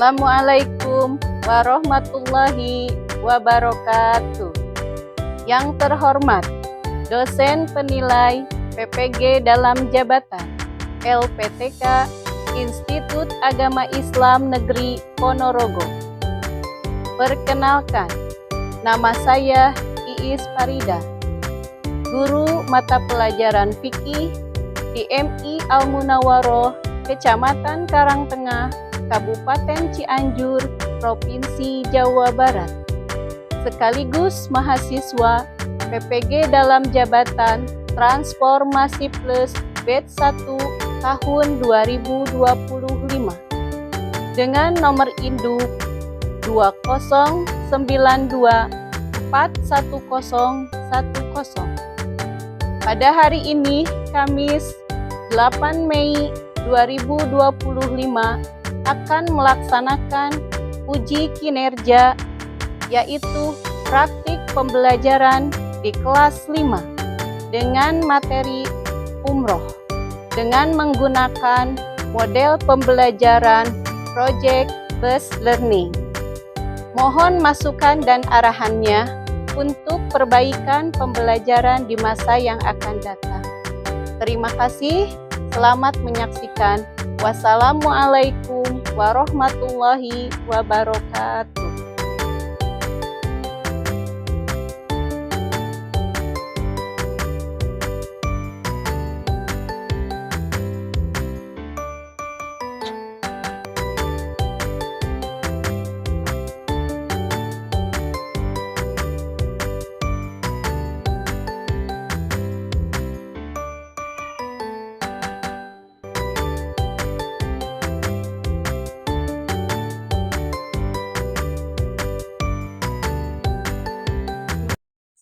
Assalamualaikum warahmatullahi wabarakatuh. Yang terhormat, dosen penilai PPG dalam jabatan LPTK Institut Agama Islam Negeri Ponorogo. Perkenalkan, nama saya Iis Farida, guru mata pelajaran fikih di MI Al-Munawwaroh, Kecamatan Karangtengah, Kabupaten Cianjur, Provinsi Jawa Barat, sekaligus mahasiswa PPG dalam jabatan Transformasi Plus Batch 1 tahun 2025 dengan nomor induk 209241010. Pada hari ini, Kamis 8 Mei 2025, akan melaksanakan uji kinerja, yaitu praktik pembelajaran di kelas 5 dengan materi umroh dengan menggunakan model pembelajaran Project Based Learning. Mohon masukan dan arahannya untuk perbaikan pembelajaran di masa yang akan datang. Terima kasih, selamat menyaksikan. Wassalamualaikum warahmatullahi wabarakatuh.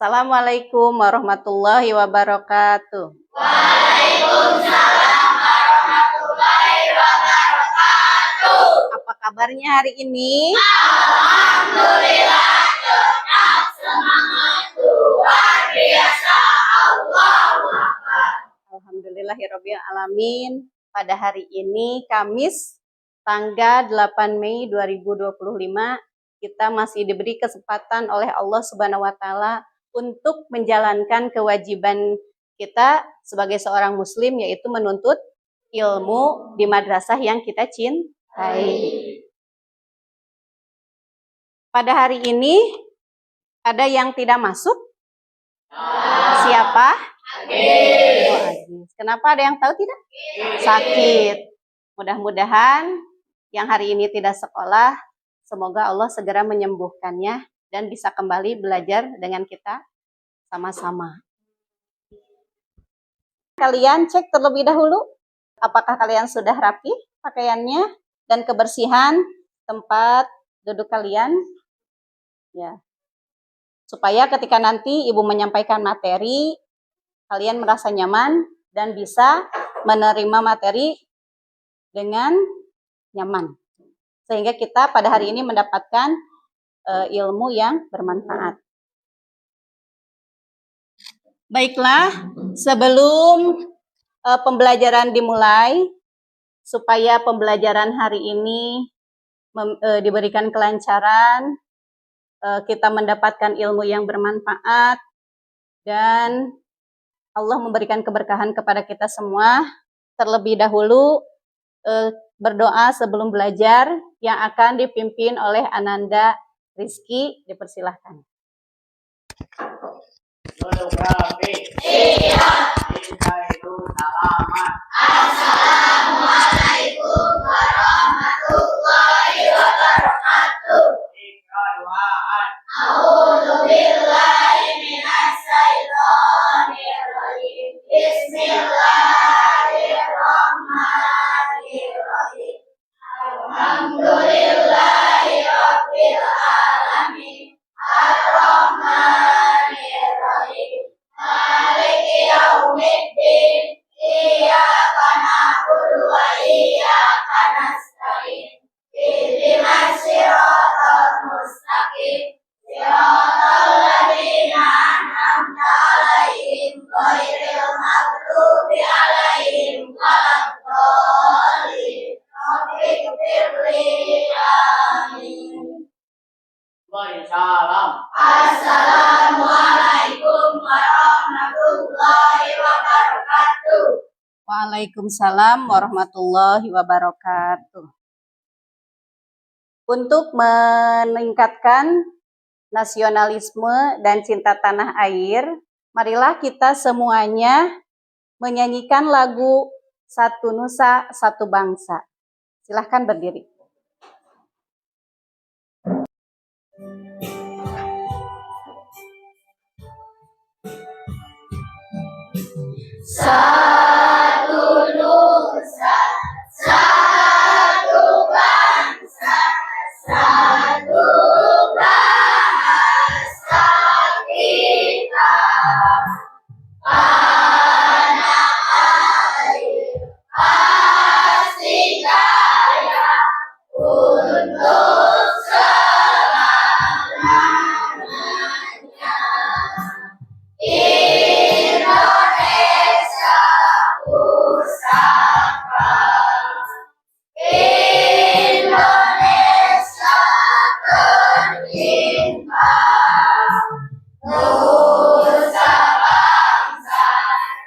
Assalamualaikum warahmatullahi wabarakatuh. Waalaikumsalam warahmatullahi wabarakatuh. Apa kabarnya hari ini? Alhamdulillah, tetap semangat, luar biasa. Allahu Akbar. Alhamdulillahirabbil alamin. Pada hari ini Kamis tanggal 8 Mei 2025, kita masih diberi kesempatan oleh Allah Subhanahu wa taala untuk menjalankan kewajiban kita sebagai seorang muslim, yaitu menuntut ilmu di madrasah yang kita cintai. Pada hari ini ada yang tidak masuk? Siapa? Agis. Oh, Agis. Kenapa, ada yang tahu tidak? Sakit. Mudah-mudahan yang hari ini tidak sekolah, semoga Allah segera menyembuhkannya dan bisa kembali belajar dengan kita sama-sama. Kalian cek terlebih dahulu, apakah kalian sudah rapi pakaiannya dan kebersihan tempat duduk kalian? Ya. Supaya ketika nanti ibu menyampaikan materi, kalian merasa nyaman dan bisa menerima materi dengan nyaman. Sehingga kita pada hari ini mendapatkan ilmu yang bermanfaat. Baiklah, sebelum pembelajaran dimulai, supaya pembelajaran hari ini diberikan kelancaran, kita mendapatkan ilmu yang bermanfaat, dan Allah memberikan keberkahan kepada kita semua. Terlebih dahulu berdoa sebelum belajar yang akan dipimpin oleh Ananda Rizky, dipersilahkan. Assalamualaikum warahmatullahi wabarakatuh. A'udzu billahi minasy syaithanir rajim. Bismillahirrahmanirrahim. Alhamdulillahi rabbil alamin. Ar-Rahmanir Rahim. Maliki yaumiddin. Iyyaka na'budu wa iyyaka nasta'in. Ihdinas siratal mustaqim. Siratal ladzina Assalamualaikum warahmatullahi wabarakatuh. Waalaikumsalam warahmatullahi wabarakatuh. Untuk meningkatkan nasionalisme dan cinta tanah air, marilah kita semuanya menyanyikan lagu Satu Nusa, Satu Bangsa. Silahkan berdiri. Satu nusa, satu bangsa, satu bahasa kita. Tanah air pasti jaya untuk selamanya. Indonesia pusaka, Indonesia tercinta, nusa bangsa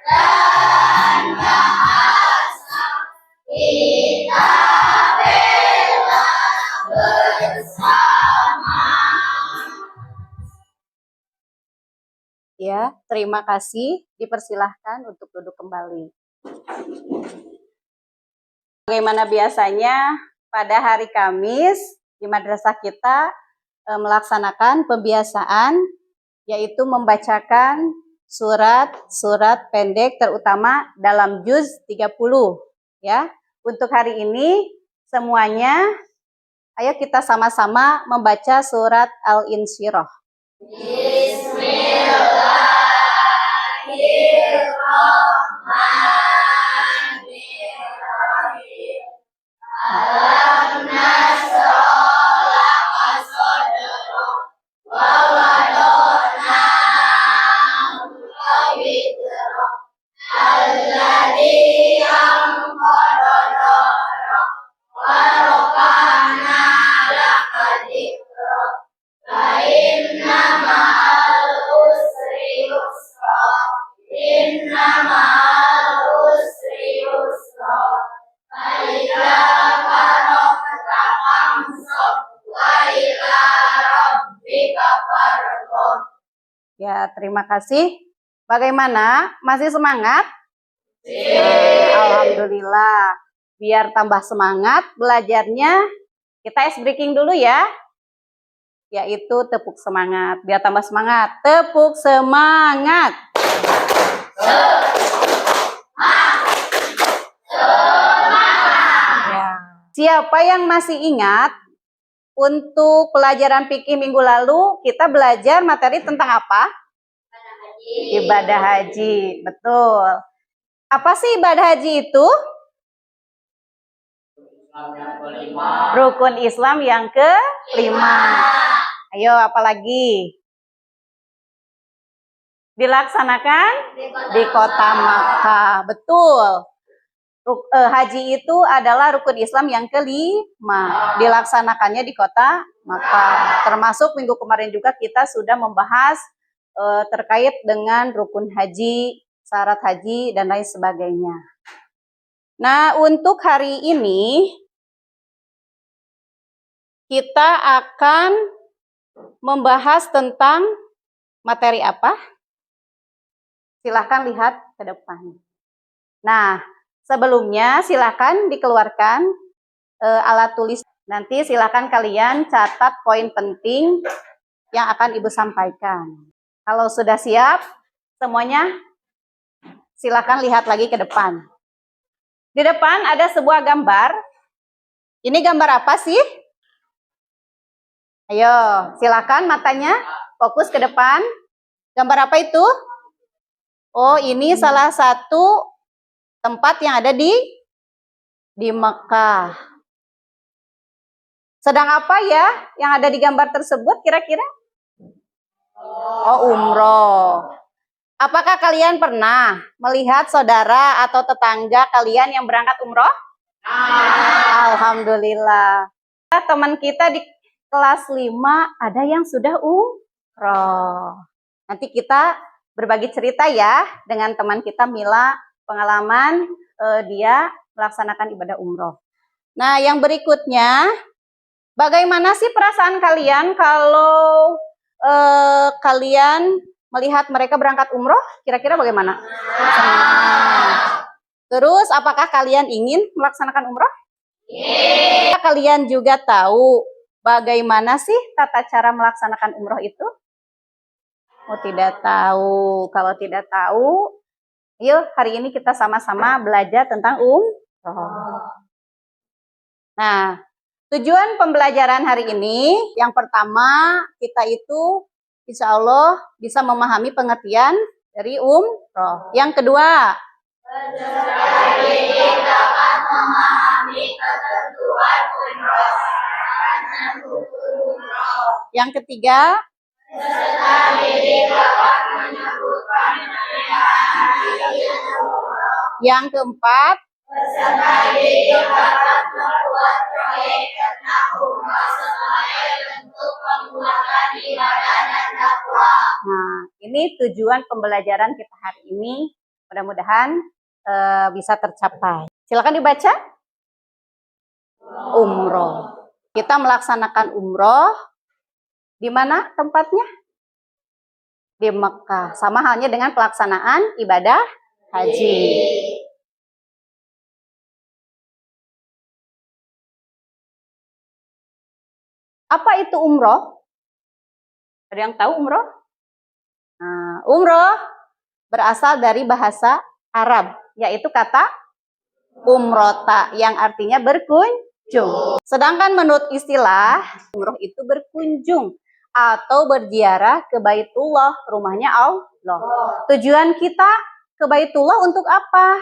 dan bahasa kita bela bersama. Ya, terima kasih. Dipersilahkan untuk duduk kembali. Bagaimana biasanya pada hari Kamis di madrasah kita melaksanakan pembiasaan, yaitu membacakan surat-surat pendek terutama dalam juz 30 ya. Untuk hari ini semuanya ayo kita sama-sama membaca surat Al-Insyirah. Bismillahirrahmanirrahim. Alam nashrah laka sadrak wa wada'na anka wizrak alladzi anqadha dhahrak wa rafa'na laka dhikrak fa inna ma'al usri yusra inna ma'al usri yusra fa idza faragta fansab wa ila rabbika farghab. Ya, terima kasih. Bagaimana? Masih semangat? Nah, alhamdulillah. Biar tambah semangat belajarnya, kita ice breaking dulu ya. Yaitu tepuk semangat. Biar tambah semangat. Tepuk semangat. Ya. Siapa yang masih ingat untuk pelajaran fikih minggu lalu kita belajar materi tentang apa? Ibadah haji. Betul. Apa sih ibadah haji itu? Rukun Islam yang kelima. Ayo, apalagi? Dilaksanakan di kota Makkah. Betul. Haji itu adalah rukun Islam yang kelima. Dilaksanakannya di kota Makkah. Termasuk minggu kemarin juga kita sudah membahas terkait dengan rukun haji, syarat haji, dan lain sebagainya. Nah, untuk hari ini kita akan membahas tentang materi apa? Silahkan lihat ke depan. Nah, sebelumnya silahkan dikeluarkan alat tulis. Nanti silahkan kalian catat poin penting yang akan Ibu sampaikan. Kalau sudah siap, semuanya silahkan lihat lagi ke depan. Di depan ada sebuah gambar. Ini gambar apa sih? Ayo, silakan matanya fokus ke depan. Gambar apa itu? Oh, ini salah satu tempat yang ada di Mekah. Sedang apa ya yang ada di gambar tersebut kira-kira? Oh, umroh. Apakah kalian pernah melihat saudara atau tetangga kalian yang berangkat umroh? Alhamdulillah. Teman kita di kelas 5 ada yang sudah Nanti kita berbagi cerita ya dengan teman kita Mila, pengalaman dia melaksanakan ibadah umroh. Nah, yang berikutnya, bagaimana sih perasaan kalian kalau kalian melihat mereka berangkat umroh? Kira-kira bagaimana? Senang. Terus, apakah kalian ingin melaksanakan umroh? Kalian juga tahu bagaimana sih tata cara melaksanakan umroh itu? Oh, tidak tahu. Kalau tidak tahu, yuk hari ini kita sama-sama belajar tentang umroh. Nah, tujuan pembelajaran hari ini, yang pertama kita itu insya Allah bisa memahami pengertian dari umroh. Yang kedua, dapat memahami ketentuan umroh. yang ketiga, Peserta didik dapat menyebutkan yang keempat, peserta didik dapat membuat proyek tentang umroh sebagai bentuk penguatan ibadah dan dakwah. nah ini tujuan pembelajaran kita hari ini. Mudah-mudahan bisa tercapai. Silakan dibaca. Umroh. Kita melaksanakan umroh. Di mana tempatnya? Di Mekah. Sama halnya dengan pelaksanaan ibadah haji. Apa itu umroh? Ada yang tahu umroh? Nah, umroh berasal dari bahasa Arab, yaitu kata umrota yang artinya berkunjung. Sedangkan menurut istilah, umroh itu berkunjung atau berziarah ke Baitullah, rumahnya Allah. Tujuan kita ke Baitullah untuk apa?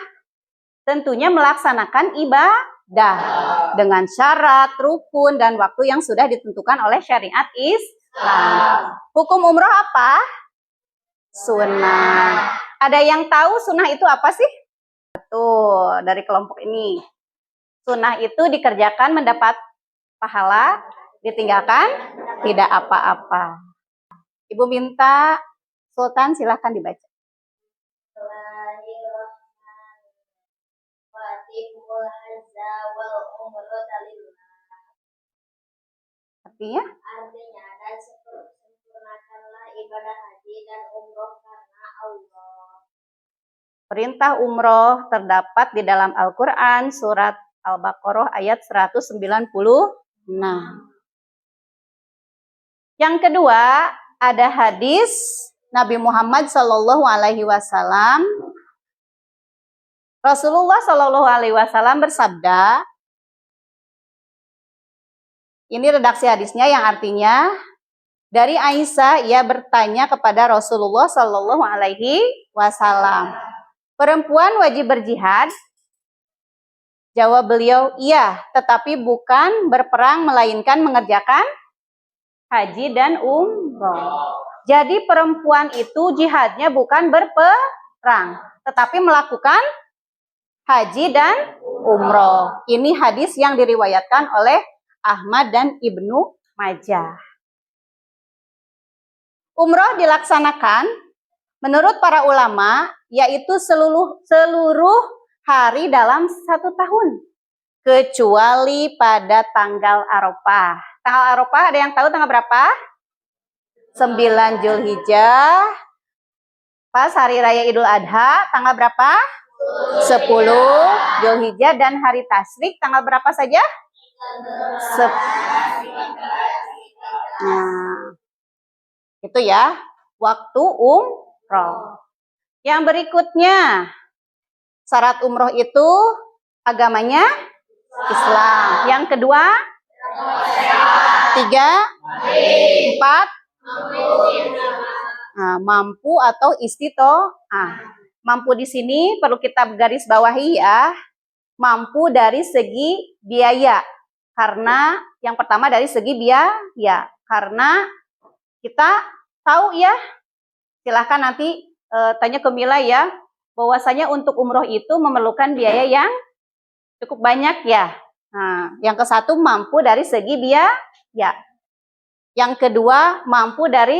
Tentunya melaksanakan ibadah dengan syarat, rukun, dan waktu yang sudah ditentukan oleh syariat Islam. Hukum umroh apa? Sunnah. Ada yang tahu sunnah itu apa sih? Tuh, dari kelompok ini. Sunnah itu dikerjakan mendapat pahala, ditinggalkan tidak apa-apa. Ibu minta Sultan silahkan dibaca. Artinya? Artinya, dan sempurnakanlah ibadah haji dan umroh karena Allah. Perintah umroh terdapat di dalam Al-Quran surat Al-Baqarah ayat 196. Yang kedua, ada hadis Nabi Muhammad SAW. Rasulullah SAW bersabda, ini redaksi hadisnya yang artinya, dari Aisyah ia bertanya kepada Rasulullah SAW, perempuan wajib berjihad? Jawab beliau, iya, tetapi bukan berperang melainkan mengerjakan haji dan umroh. Jadi perempuan itu jihadnya bukan berperang, tetapi melakukan haji dan umroh. Ini hadis yang diriwayatkan oleh Ahmad dan Ibnu Majah. Umroh dilaksanakan menurut para ulama yaitu seluruh hari dalam 1 tahun, kecuali pada tanggal Arafah. Tanggal Arafah ada yang tahu tanggal berapa? 9 Zulhijjah. Pas hari raya Idul Adha tanggal berapa? 10 Zulhijjah. Dan hari tasyrik tanggal berapa saja? Nah, itu ya waktu umroh. Yang berikutnya, syarat umroh itu agamanya Islam. Yang kedua, 3, 4, mampu atau istitoah. Mampu di sini perlu kita garis bawahi ya. Mampu dari segi biaya. Karena yang pertama dari segi biaya. Karena kita tahu ya, silahkan nanti tanya ke Mila ya, bahwasanya untuk umroh itu memerlukan biaya yang cukup banyak ya. Nah, yang ke satu mampu dari segi biaya. Yang kedua mampu dari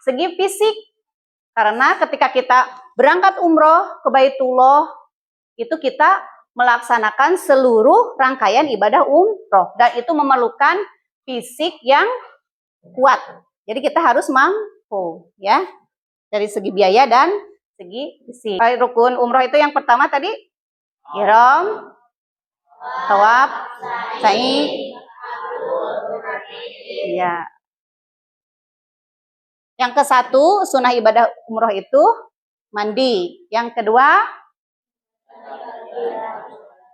segi fisik. Karena ketika kita berangkat umroh ke Baitullah, itu kita melaksanakan seluruh rangkaian ibadah umroh. Dan itu memerlukan fisik yang kuat. Jadi kita harus mampu, ya. Dari segi biaya dan segi fisik. Rukun umroh itu yang pertama tadi, ihram, tawaf, sa'i. Ya. Yang ke satu, sunnah ibadah umroh itu mandi. Yang kedua,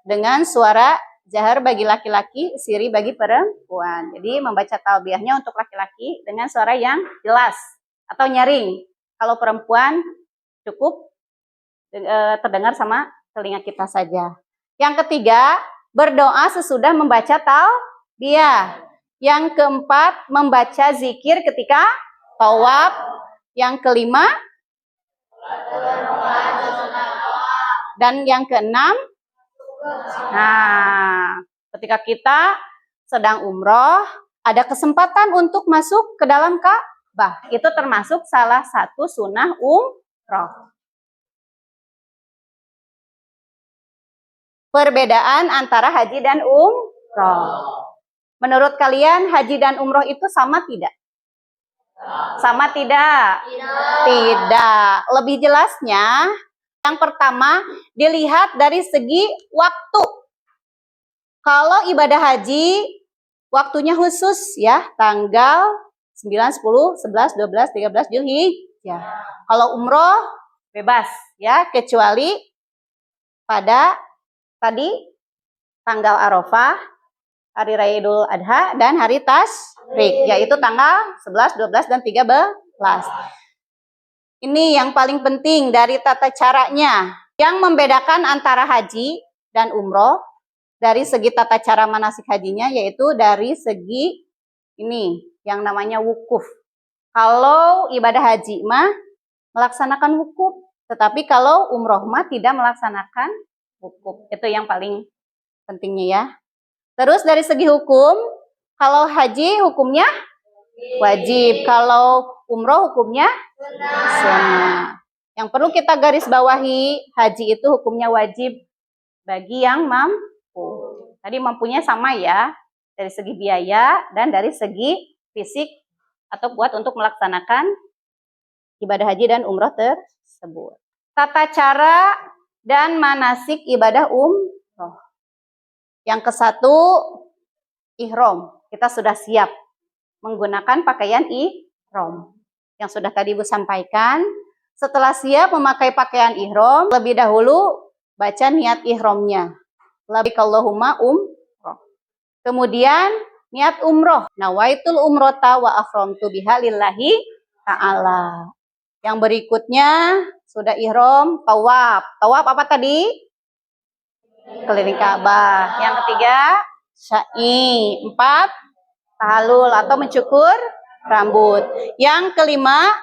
dengan suara jahar bagi laki-laki, siri bagi perempuan. Jadi membaca talbiyahnya untuk laki-laki dengan suara yang jelas atau nyaring. Kalau perempuan cukup terdengar sama telinga kita saja. Yang ketiga, berdoa sesudah membaca talbiyah. Yang keempat, membaca zikir ketika tawaf. Yang kelima, dan yang keenam, nah, ketika kita sedang umroh, ada kesempatan untuk masuk ke dalam Ka'bah. Itu termasuk salah satu sunnah umroh. Perbedaan antara haji dan umroh. Menurut kalian haji dan umroh itu sama tidak? Sama tidak? Tidak. Lebih jelasnya, yang pertama dilihat dari segi waktu. Kalau ibadah haji waktunya khusus ya, tanggal 9, 10, 11, 12, 13 Zulhijjah. Kalau umroh bebas ya, kecuali pada tadi tanggal Arafah, hari Raya Idul Adha, dan hari Tasyrik, yaitu tanggal 11, 12, dan 13. Ini yang paling penting dari tata caranya. Yang membedakan antara haji dan umroh dari segi tata cara manasik hajinya, yaitu dari segi ini yang namanya wukuf. Kalau ibadah haji mah melaksanakan wukuf, tetapi kalau umroh mah tidak melaksanakan wukuf. Itu yang paling pentingnya ya. Terus dari segi hukum, kalau haji hukumnya wajib, kalau umroh hukumnya sunnah. Yang perlu kita garis bawahi, haji itu hukumnya wajib bagi yang mampu. Tadi mampunya sama ya, dari segi biaya dan dari segi fisik atau kuat untuk melaksanakan ibadah haji dan umroh tersebut. Tata cara dan manasik ibadah umroh. Yang ke satu, ihram. Kita sudah siap menggunakan pakaian ihram. Yang sudah tadi Ibu sampaikan, setelah siap memakai pakaian ihram, lebih dahulu baca niat ihramnya. Labbaikallahumma umroh. Kemudian niat umroh. Nawaitul umrota wa akhramtu biha lillahi ta'ala. Yang berikutnya sudah ihram, tawaf. Tawaf apa tadi? Keliling Ka'bah. Yang ketiga, sa'i. 4, tahallul atau mencukur rambut. Yang kelima,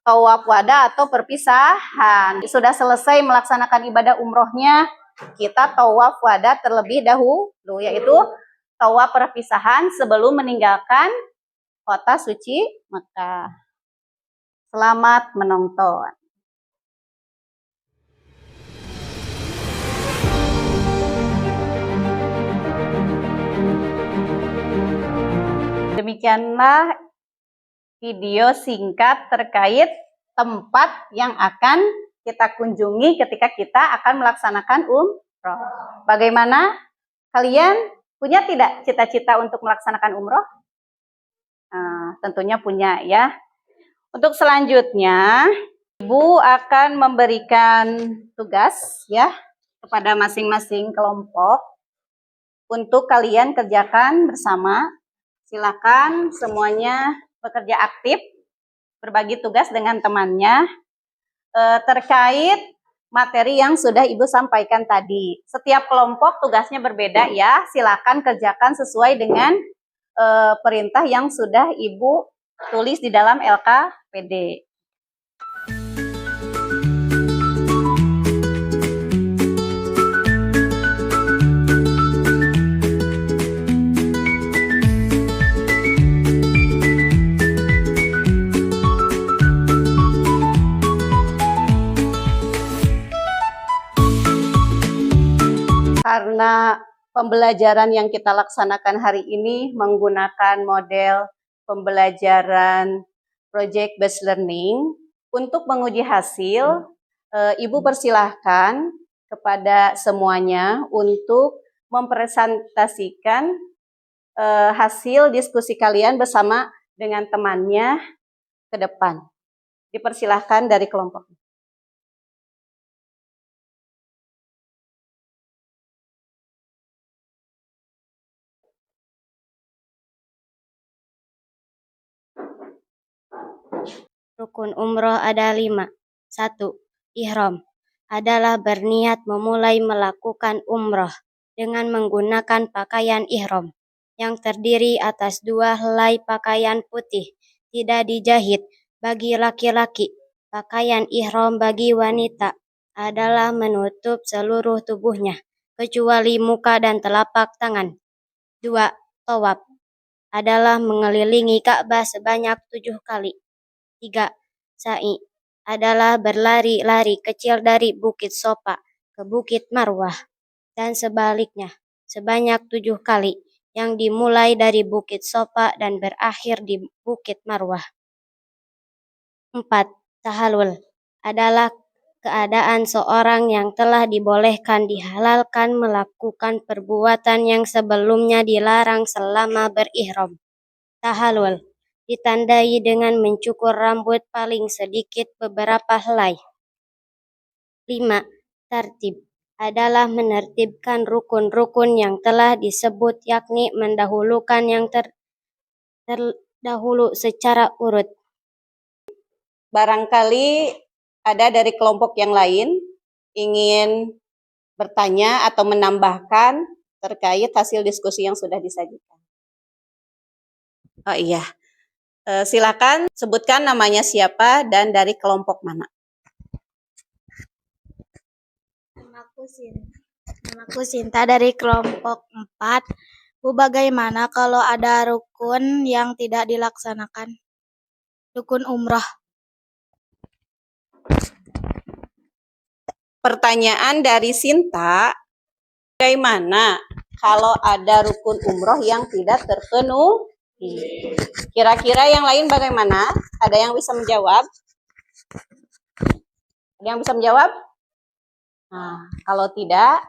tawaf wada atau perpisahan. Sudah selesai melaksanakan ibadah umrohnya, kita tawaf wada terlebih dahulu, yaitu tawaf perpisahan sebelum meninggalkan kota suci Mekah. Selamat menonton. Demikianlah video singkat terkait tempat yang akan kita kunjungi ketika kita akan melaksanakan umroh. Bagaimana? Kalian punya tidak cita-cita untuk melaksanakan umroh? Tentunya punya ya. Untuk selanjutnya, Ibu akan memberikan tugas ya kepada masing-masing kelompok untuk kalian kerjakan bersama. Silakan semuanya bekerja aktif, berbagi tugas dengan temannya terkait materi yang sudah Ibu sampaikan tadi. Setiap kelompok tugasnya berbeda ya, silakan kerjakan sesuai dengan perintah yang sudah Ibu tulis di dalam LKPD. pembelajaran yang kita laksanakan hari ini menggunakan model pembelajaran project based learning. Untuk menguji hasil, Ibu persilahkan kepada semuanya untuk mempresentasikan hasil diskusi kalian bersama dengan temannya ke depan. Dipersilahkan dari kelompok. Rukun umroh ada 5. 1. Ihram adalah berniat memulai melakukan umroh dengan menggunakan pakaian ihram yang terdiri atas 2 helai pakaian putih tidak dijahit bagi laki-laki. Pakaian ihram bagi wanita adalah menutup seluruh tubuhnya kecuali muka dan telapak tangan. 2. Tawaf adalah mengelilingi Ka'bah sebanyak 7 kali. 3. Sa'i adalah berlari-lari kecil dari Bukit Sofa ke Bukit Marwah dan sebaliknya sebanyak 7 kali yang dimulai dari Bukit Sofa dan berakhir di Bukit Marwah. 4. Tahallul adalah keadaan seorang yang telah dibolehkan dihalalkan melakukan perbuatan yang sebelumnya dilarang selama berihram. Tahallul ditandai dengan mencukur rambut paling sedikit beberapa helai. 5. Tartib adalah menertibkan rukun-rukun yang telah disebut, yakni mendahulukan yang terdahulu secara urut. Barangkali ada dari kelompok yang lain ingin bertanya atau menambahkan terkait hasil diskusi yang sudah disajikan. Oh iya. Silakan sebutkan namanya siapa dan dari kelompok mana. Namaku Sinta dari kelompok 4. Bu, bagaimana kalau ada rukun yang tidak dilaksanakan? Rukun umroh. Pertanyaan dari Sinta, bagaimana kalau ada rukun umroh yang tidak terpenuhi? Kira-kira yang lain bagaimana? Ada yang bisa menjawab? Ada yang bisa menjawab? Nah, kalau tidak,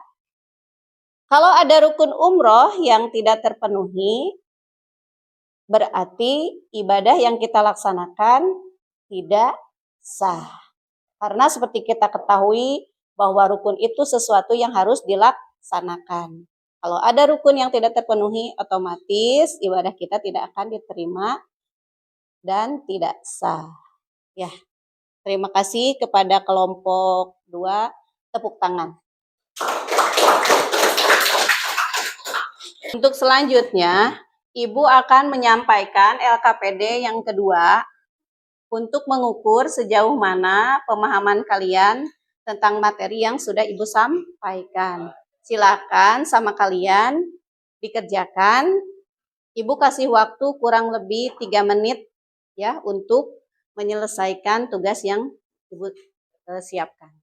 kalau ada rukun umroh yang tidak terpenuhi, berarti ibadah yang kita laksanakan tidak sah. Karena seperti kita ketahui bahwa rukun itu sesuatu yang harus dilaksanakan. Kalau ada rukun yang tidak terpenuhi, otomatis ibadah kita tidak akan diterima dan tidak sah. Ya, terima kasih kepada kelompok 2. Tepuk tangan. Untuk selanjutnya, Ibu akan menyampaikan LKPD yang kedua untuk mengukur sejauh mana pemahaman kalian tentang materi yang sudah Ibu sampaikan. Silakan sama kalian dikerjakan. Ibu kasih waktu kurang lebih 3 menit ya untuk menyelesaikan tugas yang Ibu siapkan.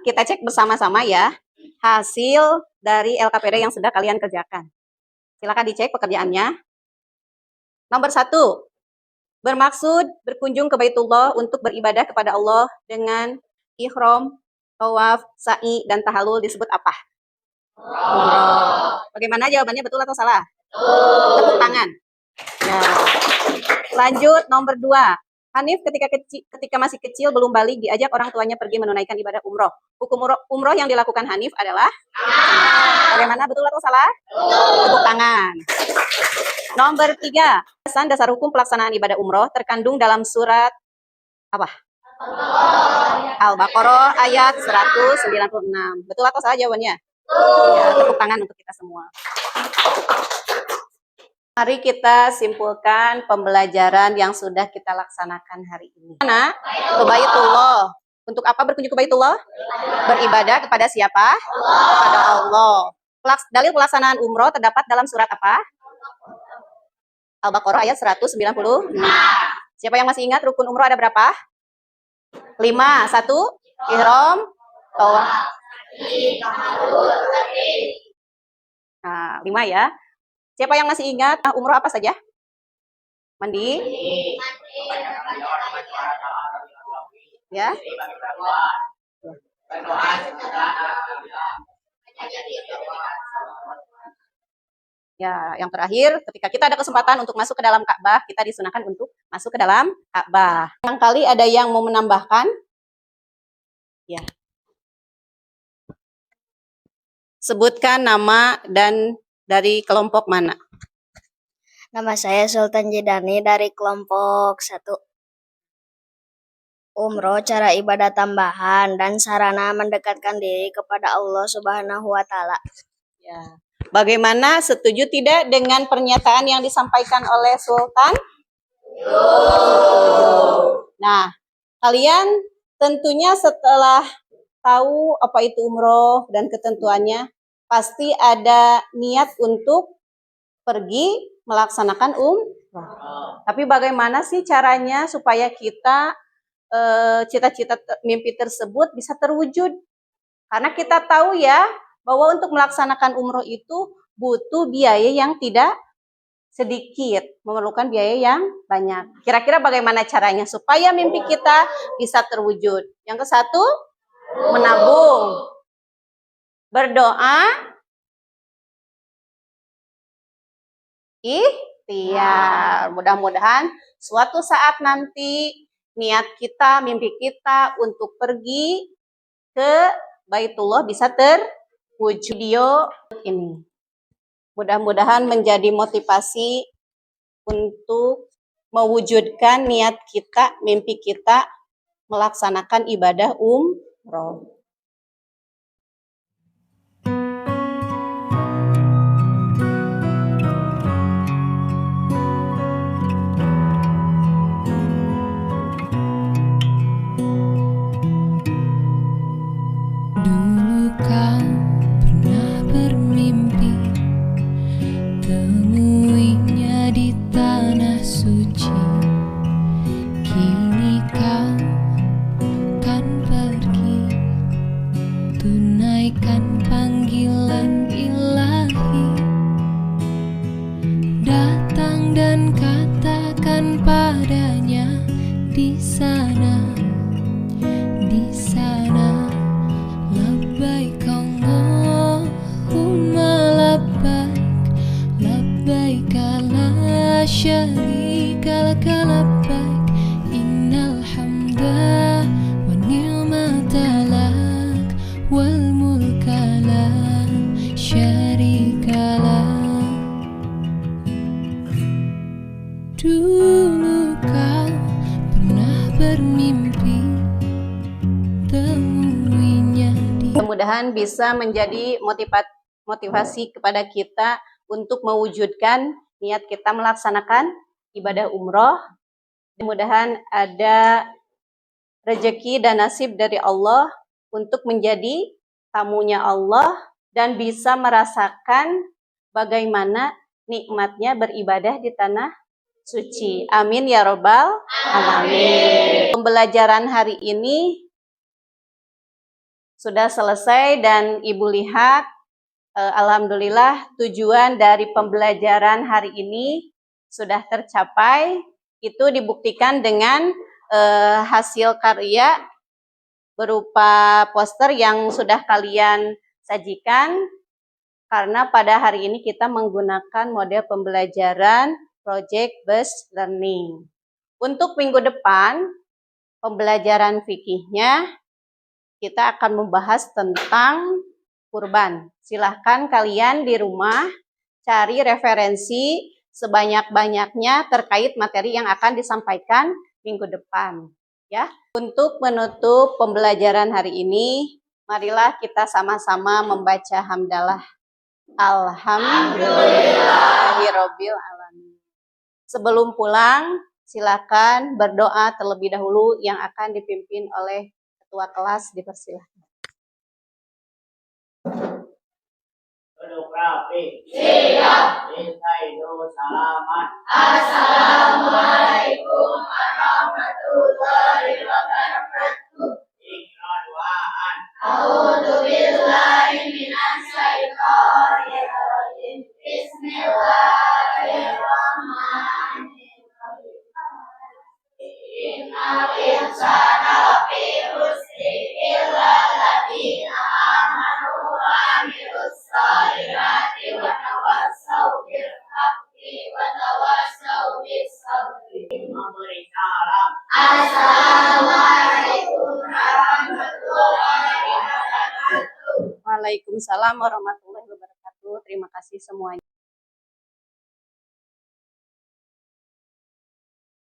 kita cek bersama-sama ya hasil dari LKPD yang sudah kalian kerjakan. Silakan dicek pekerjaannya. Nomor 1, bermaksud berkunjung ke Baitullah untuk beribadah kepada Allah dengan ihram, tawaf, sa'i, dan tahallul disebut apa? Umroh. Bagaimana jawabannya, betul atau salah? Tepuk tangan. Ya. Lanjut nomor 2. Hanif ketika masih kecil belum balik diajak orang tuanya pergi menunaikan ibadah umroh. Hukum umroh yang dilakukan Hanif adalah? Bagaimana, betul atau salah? Tepuk tangan. Nomor 3. Dasar hukum pelaksanaan ibadah umroh terkandung dalam surat apa? Al-Baqarah ayat 196. Betul atau salah jawabannya? Ya, tepuk tangan untuk kita semua. Mari kita simpulkan pembelajaran yang sudah kita laksanakan hari ini. Mana? Ke Baitullah. Untuk apa berkunjung ke Baitullah? Beribadah kepada siapa? Kepada Allah. Dalil pelaksanaan umroh terdapat dalam surat apa? Al-Baqarah ayat 196. Siapa yang masih ingat rukun umroh ada berapa? 5. 1. Ihram, tawaf. Nah, 5 ya. Siapa yang masih ingat umroh apa saja? Mandi. Ya. Ya, yang terakhir, ketika kita ada kesempatan untuk masuk ke dalam Ka'bah, kita disunahkan untuk masuk ke dalam Ka'bah. Barangkali ada yang mau menambahkan? Ya. Sebutkan nama dan dari kelompok mana? Nama saya Sultan Jedani dari kelompok 1. Umroh cara ibadah tambahan dan sarana mendekatkan diri kepada Allah Subhanahu wa taala. Ya. Bagaimana, setuju tidak dengan pernyataan yang disampaikan oleh Sultan? Nah, kalian tentunya setelah tahu apa itu umroh dan ketentuannya, pasti ada niat untuk pergi melaksanakan umroh. Tapi bagaimana sih caranya supaya kita cita-cita mimpi tersebut bisa terwujud? Karena kita tahu ya bahwa untuk melaksanakan umroh itu butuh biaya yang tidak sedikit, memerlukan biaya yang banyak. Kira-kira bagaimana caranya supaya mimpi kita bisa terwujud? Yang ke-1, menabung, berdoa, ikhtiar. Mudah-mudahan suatu saat nanti niat kita, mimpi kita untuk pergi ke Baitullah bisa terwujud. Video ini mudah-mudahan menjadi motivasi untuk mewujudkan niat kita, mimpi kita melaksanakan ibadah umroh. Dulu kau pernah bermimpi temuinya di... Mudah-mudahan bisa menjadi motivasi kepada kita untuk mewujudkan niat kita melaksanakan ibadah umroh. Mudah-mudahan ada rezeki dan nasib dari Allah untuk menjadi tamunya Allah dan bisa merasakan bagaimana nikmatnya beribadah di tanah suci. Amin ya robbal alamin. Pembelajaran hari ini sudah selesai dan Ibu lihat alhamdulillah tujuan dari pembelajaran hari ini sudah tercapai. Itu dibuktikan dengan hasil karya berupa poster yang sudah kalian sajikan, karena pada hari ini kita menggunakan model pembelajaran project based learning. Untuk minggu depan pembelajaran fikihnya kita akan membahas tentang kurban. Silahkan kalian di rumah cari referensi sebanyak-banyaknya terkait materi yang akan disampaikan minggu depan. Ya, untuk menutup pembelajaran hari ini, marilah kita sama-sama membaca hamdalah. Alhamdulillahirabbil alamin. Sebelum pulang, silakan berdoa terlebih dahulu yang akan dipimpin oleh ketua kelas, dipersilahkan. Duduk rapi. Siap. Intai dulu salaman. Assalamualaikum warahmatullahi wabarakatuh. Ikrar duaan. A'udzubillahi minasyaitonir rajim. Bismillahirrahmanirrahim. Innal insana lafi khusri illa alladziina aamanu wa 'amilus shalihati wa tawassaw bil haqqi wa tawassaw bis sabri. Memberi salam. Assalamualaikum warahmatullahi wabarakatuh. Waalaikumsalam warahmatullahi wabarakatuh. Terima kasih semuanya.